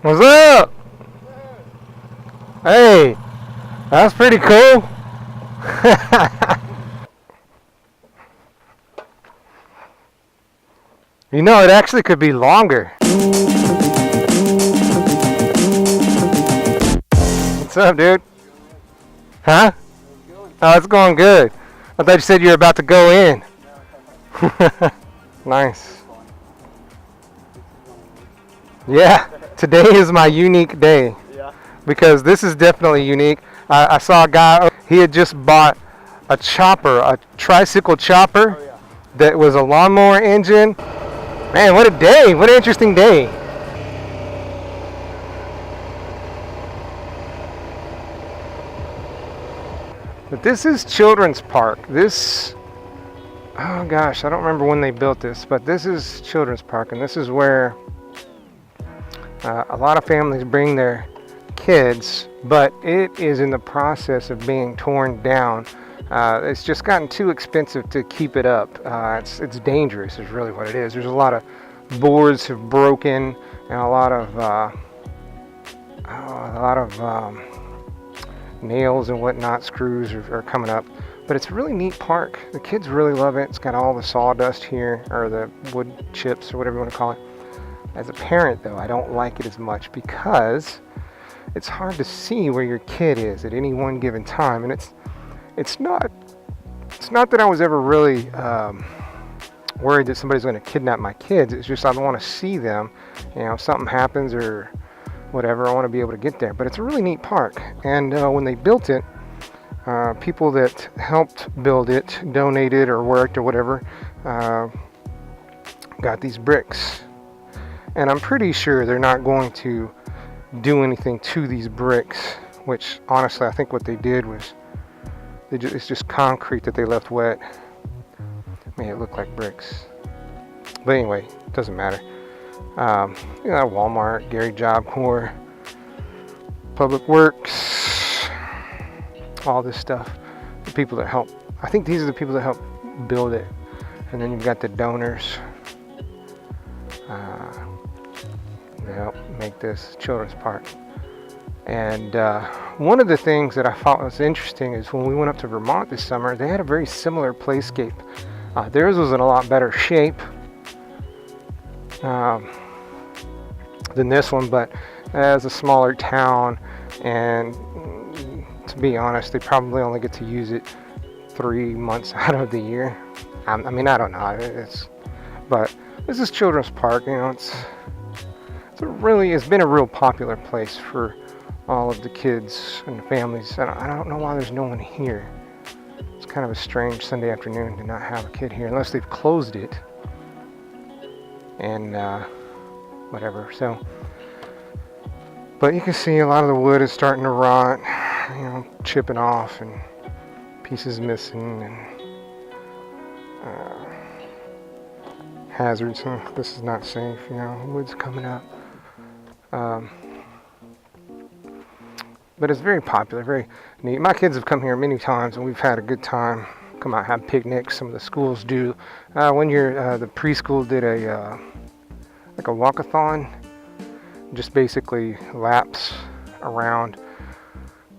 What's up? Hey, that's pretty cool. You know, it actually could be longer. What's up, dude? Huh? Oh, it's going good. I thought you said you were about to go in. Nice. Yeah, today is my unique day. Because this is definitely unique. I saw a guy, he had just bought a chopper, a tricycle chopper that was a lawnmower engine. Man, what a day. What an interesting day. But this is Children's Park. This, oh gosh, I don't remember when they built this, but this is Children's Park, and this is where a lot of families bring their kids, but it is in the process of being torn down. It's just gotten too expensive to keep it up. It's dangerous is really what it is. There's a lot of boards have broken, and a lot of nails and whatnot, screws are coming up. But it's a really neat park. The kids really love it. It's got all the sawdust here, or the wood chips, or whatever you want to call it. As a parent, though, I don't like it as much because it's hard to see where your kid is at any one given time, and it's not that I was ever really worried that somebody's going to kidnap my kids. It's just I don't want to see them. You know, if something happens or whatever, I want to be able to get there. But it's a really neat park, and when they built it, people that helped build it donated or worked or whatever got these bricks, and I'm pretty sure they're not going to do anything to these bricks, which honestly I think what they did was it's just concrete that they left wet, made it look like bricks. But anyway, it doesn't matter. You know, Walmart, Gary Job Corps, Public Works, all this stuff. The people that help, I think these are the people that help build it. And then you've got the donors. They help make this children's park. And one of the things that I thought was interesting is when we went up to Vermont this summer, they had a very similar playscape. Theirs was in a lot better shape than this one, but as a smaller town, and to be honest, they probably only get to use it 3 months out of the year. I mean, I don't know. But this is Children's Park. You know, it's been a real popular place for all of the kids and families. I don't know why there's no one here. It's kind of a strange Sunday afternoon to not have a kid here, unless they've closed it and whatever. So, but you can see a lot of the wood is starting to rot, you know, chipping off, and pieces missing, and hazards. This is not safe, you know, wood's coming up. But it's very popular, very neat. My kids have come here many times, and we've had a good time. Come out, have picnics. Some of the schools do. One year, the preschool did like a walkathon, just basically laps around.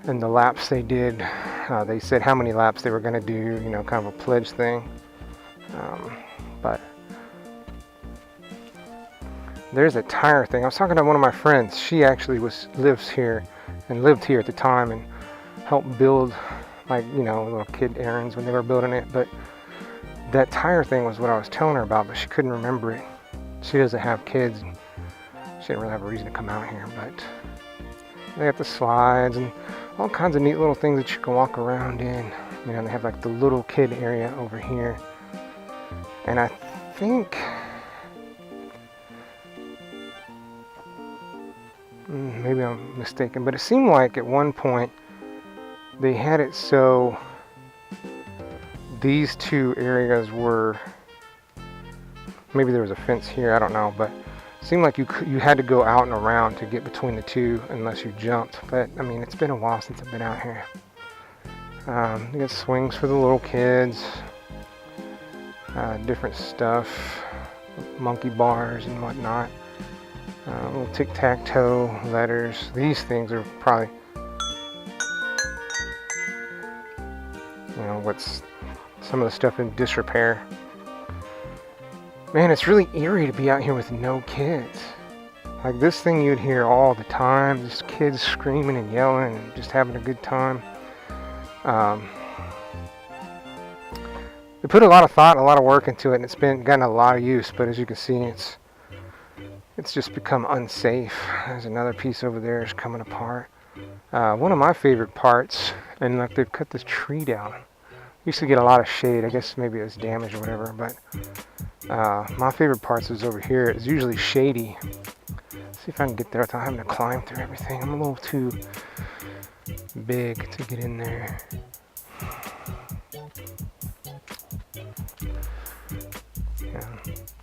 And the laps they did, they said how many laps they were going to do, you know, kind of a pledge thing. But there's a tire thing. I was talking to one of my friends. She actually lives here and lived here at the time and helped build, like, you know, little kid errands when they were building it. But that tire thing was what I was telling her about, but she couldn't remember it. She doesn't have kids. She didn't really have a reason to come out here, but they have the slides and all kinds of neat little things that you can walk around in. You know, they have like the little kid area over here. And I think maybe I'm mistaken, but it seemed like at one point they had it so these two areas were, maybe there was a fence here, I don't know, but it seemed like you had to go out and around to get between the two unless you jumped. But I mean, it's been a while since I've been out here. You got swings for the little kids, different stuff, monkey bars and whatnot. Little tic-tac-toe letters. These things are probably, you know, what's some of the stuff in disrepair. Man, it's really eerie to be out here with no kids. Like this thing you'd hear all the time, just kids screaming and yelling and just having a good time. They put a lot of thought, a lot of work into it, and it's gotten a lot of use. But as you can see, it's just become unsafe. There's another piece over there is coming apart. One of my favorite parts, and like they've cut this tree down. Used to get a lot of shade. I guess maybe it was damaged or whatever. But my favorite parts is over here. It's usually shady. See if I can get there without having to climb through everything. I'm a little too big to get in there.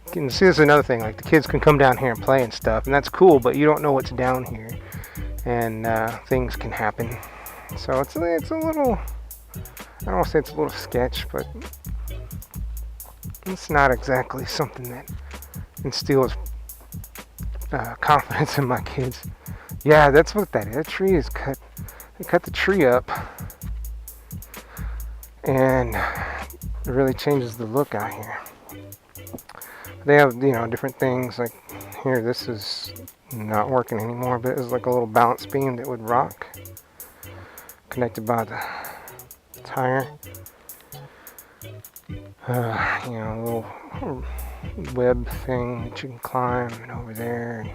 You can see this is another thing. Like the kids can come down here and play and stuff, and that's cool. But you don't know what's down here, and things can happen. So it's a little. I don't want to say it's a little sketch, but it's not exactly something that instills confidence in my kids. Yeah, that's what that is. That tree is cut. They cut the tree up, and it really changes the look out here. They have, you know, different things. Like here, this is not working anymore, but it's like a little balance beam that would rock, connected by the tire. You know, a little web thing that you can climb, and over there.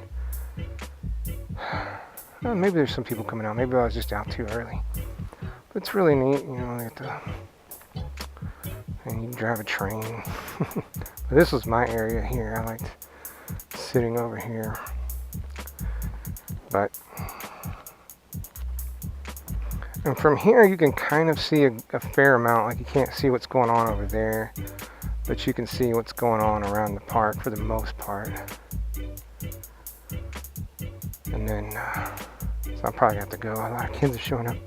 Maybe there's some people coming out. Maybe I was just out too early. But it's really neat, you know. And you can drive a train. But this was my area here. I liked sitting over here. And from here you can kind of see a fair amount. Like you can't see what's going on over there, but you can see what's going on around the park for the most part. And then, so I'll probably have to go. A lot of kids are showing up.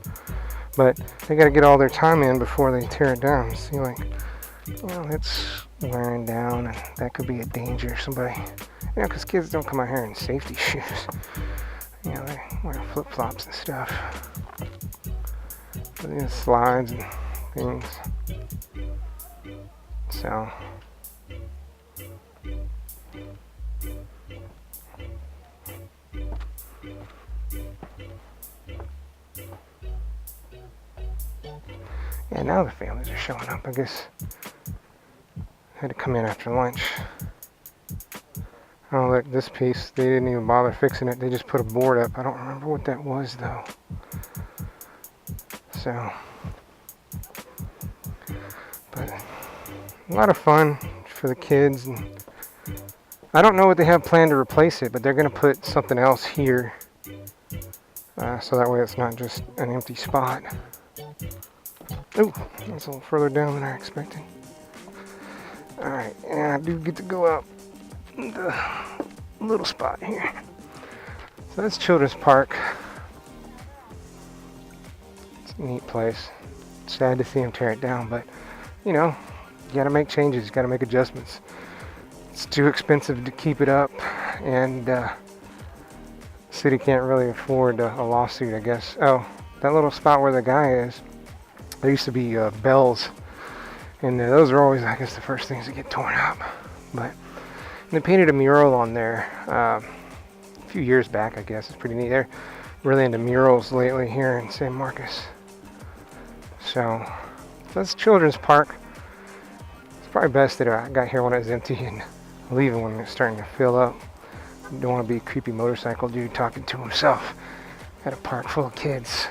But they got to get all their time in before they tear it down. See, like, you know, it's wearing down, and that could be a danger. Somebody, you know, because kids don't come out here in safety shoes. You know, they wear flip-flops and stuff. These slides and things. So. Yeah, now the families are showing up. I guess I had to come in after lunch. Oh, look, this piece, they didn't even bother fixing it. They just put a board up. I don't remember what that was, though. So, but a lot of fun for the kids. And I don't know what they have planned to replace it, but they're going to put something else here. So that way it's not just an empty spot. Oh, that's a little further down than I expected. Alright, and I do get to go out the little spot here. So that's Children's Park. It's a neat place. Sad to see them tear it down, but you know, you gotta make changes, you gotta make adjustments. It's too expensive to keep it up, and the city can't really afford a lawsuit, I guess. Oh, that little spot where the guy is, there used to be bells, and those are always, I guess, the first things that get torn up. But they painted a mural on there a few years back, I guess. It's pretty neat. They're really into murals lately here in San Marcos. So that's Children's Park. It's probably best that I got here when it was empty and leaving when it's starting to fill up. Don't want to be a creepy motorcycle dude talking to himself at a park full of kids.